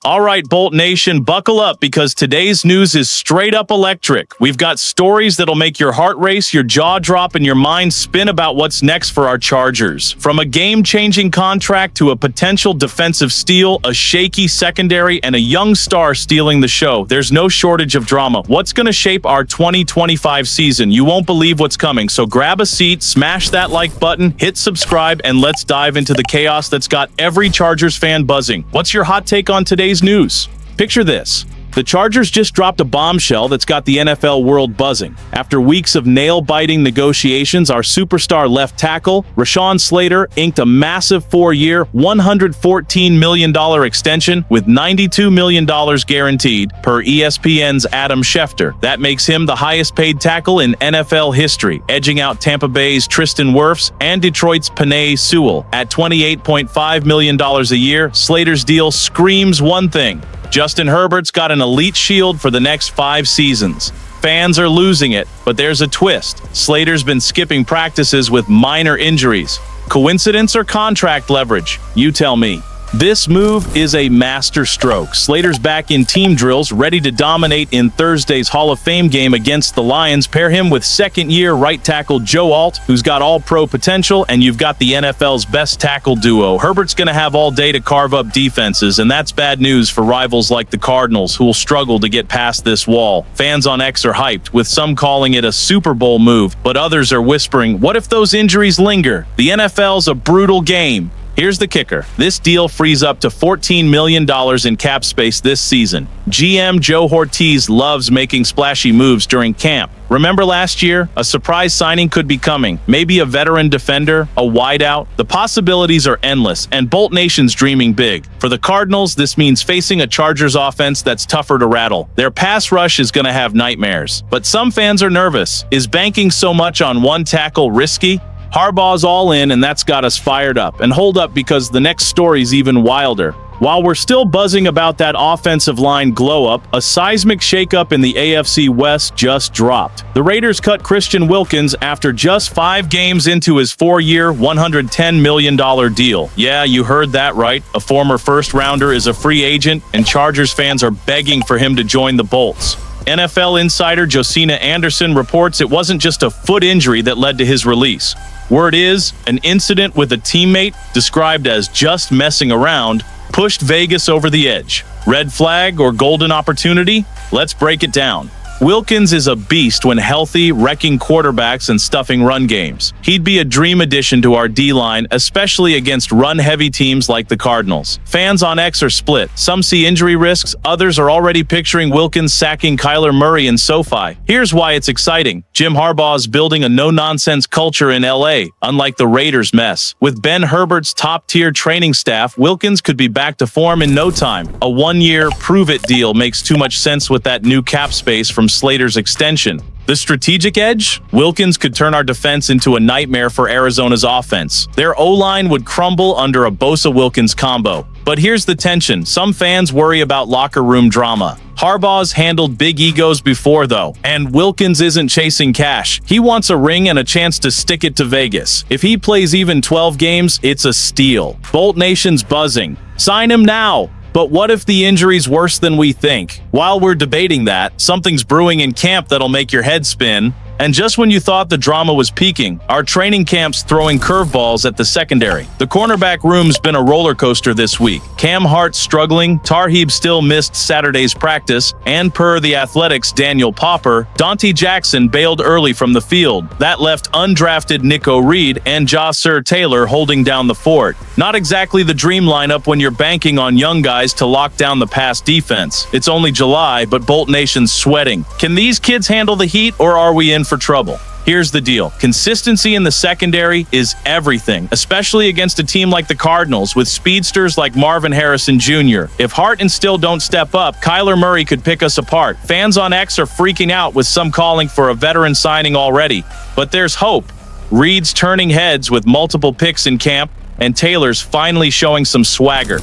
All right, Bolt Nation, buckle up because today's news is straight up electric. We've got stories that'll make your heart race, your jaw drop, and your mind spin about what's next for our Chargers. From a game-changing contract to a potential defensive steal, a shaky secondary, and a young star stealing the show, there's no shortage of drama. What's going to shape our 2025 season? You won't believe what's coming, so grab a seat, smash that like button, hit subscribe, and let's dive into the chaos that's got every Chargers fan buzzing. What's your hot take on today's news? Picture this. The Chargers just dropped a bombshell that's got the NFL world buzzing. After weeks of nail-biting negotiations, our superstar left tackle, Rashan Slater, inked a massive 4-year, $114 million extension with $92 million guaranteed, per ESPN's Adam Schefter. That makes him the highest-paid tackle in NFL history, edging out Tampa Bay's Tristan Wirfs and Detroit's Penei Sewell. At $28.5 million a year, Slater's deal screams one thing: Justin Herbert's got an elite shield for the next 5 seasons. Fans are losing it, but there's a twist. Slater's been skipping practices with minor injuries. Coincidence or contract leverage? You tell me. This move is a master stroke. Slater's back in team drills, ready to dominate in Thursday's Hall of Fame game against the Lions. Pair him with second-year right tackle Joe Alt, who's got all-pro potential, and you've got the NFL's best tackle duo. Herbert's going to have all day to carve up defenses, and that's bad news for rivals like the Cardinals, who will struggle to get past this wall. Fans on X are hyped, with some calling it a Super Bowl move, but others are whispering, what if those injuries linger? The NFL's a brutal game. Here's the kicker. This deal frees up to $14 million in cap space this season. GM Joe Ortiz loves making splashy moves during camp. Remember last year? A surprise signing could be coming. Maybe a veteran defender, a wideout. The possibilities are endless, and Bolt Nation's dreaming big. For the Cardinals, this means facing a Chargers offense that's tougher to rattle. Their pass rush is going to have nightmares. But some fans are nervous. Is banking so much on one tackle risky? Harbaugh's all in, and that's got us fired up. And hold up, because the next story's even wilder. While we're still buzzing about that offensive line glow-up, a seismic shakeup in the AFC West just dropped. The Raiders cut Christian Wilkins after just 5 games into his 4-year, $110 million deal. Yeah, you heard that right. A former first-rounder is a free agent, and Chargers fans are begging for him to join the Bolts. NFL insider Josina Anderson reports it wasn't just a foot injury that led to his release. Word is, an incident with a teammate, described as just messing around, pushed Vegas over the edge. Red flag or golden opportunity? Let's break it down. Wilkins is a beast when healthy, wrecking quarterbacks and stuffing run games. He'd be a dream addition to our D-line, especially against run-heavy teams like the Cardinals. Fans on X are split. Some see injury risks, others are already picturing Wilkins sacking Kyler Murray in SoFi. Here's why it's exciting. Jim Harbaugh's building a no-nonsense culture in LA, unlike the Raiders' mess. With Ben Herbert's top-tier training staff, Wilkins could be back to form in no time. A 1-year prove-it deal makes too much sense with that new cap space from Slater's extension. The strategic edge? Wilkins could turn our defense into a nightmare for Arizona's offense. Their O-line would crumble under a Bosa-Wilkins combo. But here's the tension. Some fans worry about locker room drama. Harbaugh's handled big egos before, though, and Wilkins isn't chasing cash. He wants a ring and a chance to stick it to Vegas. If he plays even 12 games, it's a steal. Bolt Nation's buzzing. Sign him now! But what if the injury's worse than we think? While we're debating that, something's brewing in camp that'll make your head spin. And just when you thought the drama was peaking, our training camp's throwing curveballs at the secondary. The cornerback room's been a roller coaster this week. Cam Hart's struggling, Tarheeb still missed Saturday's practice, and per The Athletic's Daniel Popper, Dante Jackson bailed early from the field. That left undrafted Nico Reed and Jasir Taylor holding down the fort. Not exactly the dream lineup when you're banking on young guys to lock down the pass defense. It's only July, but Bolt Nation's sweating. Can these kids handle the heat, or are we in for trouble? Here's the deal. Consistency in the secondary is everything, especially against a team like the Cardinals with speedsters like Marvin Harrison Jr. If Hart and Still don't step up, Kyler Murray could pick us apart. Fans on X are freaking out with some calling for a veteran signing already. But there's hope. Reed's turning heads with multiple picks in camp, and Taylor's finally showing some swagger.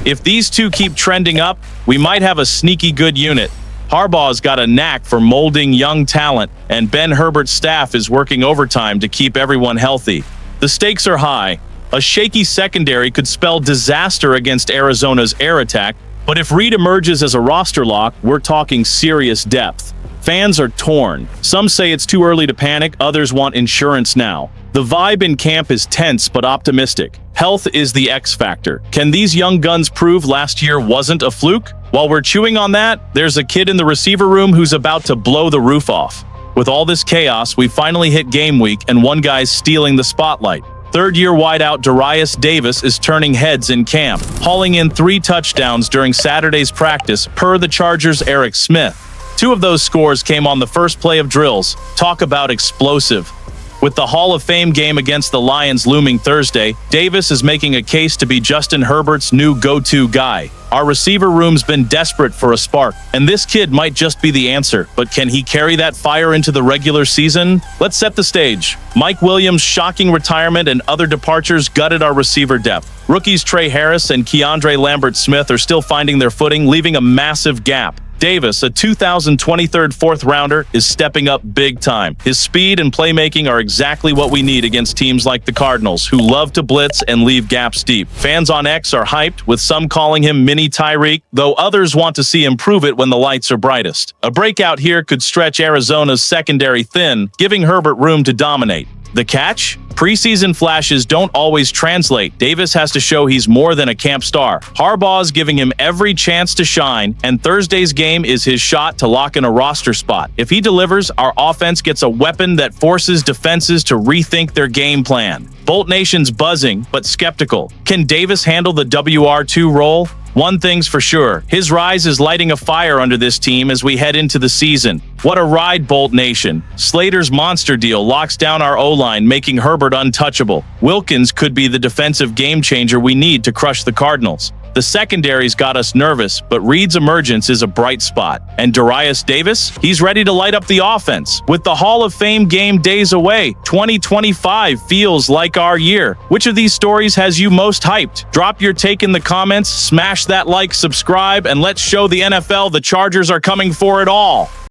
If these two keep trending up, we might have a sneaky good unit. Harbaugh's got a knack for molding young talent, and Ben Herbert's staff is working overtime to keep everyone healthy. The stakes are high. A shaky secondary could spell disaster against Arizona's air attack, But if Reed emerges as a roster lock, we're talking serious depth. Fans are torn. Some say it's too early to panic, others want insurance now. The vibe in camp is tense but optimistic. Health is the X factor. Can these young guns prove last year wasn't a fluke? While we're chewing on that, there's a kid in the receiver room who's about to blow the roof off. With all this chaos, we finally hit game week and one guy's stealing the spotlight. Third-year wideout Darius Davis is turning heads in camp, hauling in 3 touchdowns during Saturday's practice, per the Chargers' Eric Smith. 2 of those scores came on the first play of drills. Talk about explosive. With the Hall of Fame game against the Lions looming Thursday, Davis is making a case to be Justin Herbert's new go-to guy. Our receiver room's been desperate for a spark, and this kid might just be the answer. But can he carry that fire into the regular season? Let's set the stage. Mike Williams' shocking retirement and other departures gutted our receiver depth. Rookies Trey Harris and Keandre Lambert-Smith are still finding their footing, leaving a massive gap. Davis, a 2023 fourth-rounder, is stepping up big time. His speed and playmaking are exactly what we need against teams like the Cardinals, who love to blitz and leave gaps deep. Fans on X are hyped, with some calling him Mini Tyreek, though others want to see him prove it when the lights are brightest. A breakout here could stretch Arizona's secondary thin, giving Herbert room to dominate. The catch? Preseason flashes don't always translate. Davis has to show he's more than a camp star. Harbaugh's giving him every chance to shine, and Thursday's game is his shot to lock in a roster spot. If he delivers, our offense gets a weapon that forces defenses to rethink their game plan. Bolt Nation's buzzing, but skeptical. Can Davis handle the WR2 role? One thing's for sure, his rise is lighting a fire under this team as we head into the season. What a ride, Bolt Nation. Slater's monster deal locks down our O-line, making Herbert untouchable. Wilkins could be the defensive game changer we need to crush the Cardinals. The secondary's got us nervous, but Reed's emergence is a bright spot. And Darius Davis? He's ready to light up the offense. With the Hall of Fame game days away, 2025 feels like our year. Which of these stories has you most hyped? Drop your take in the comments, smash that like, subscribe, and let's show the NFL the Chargers are coming for it all.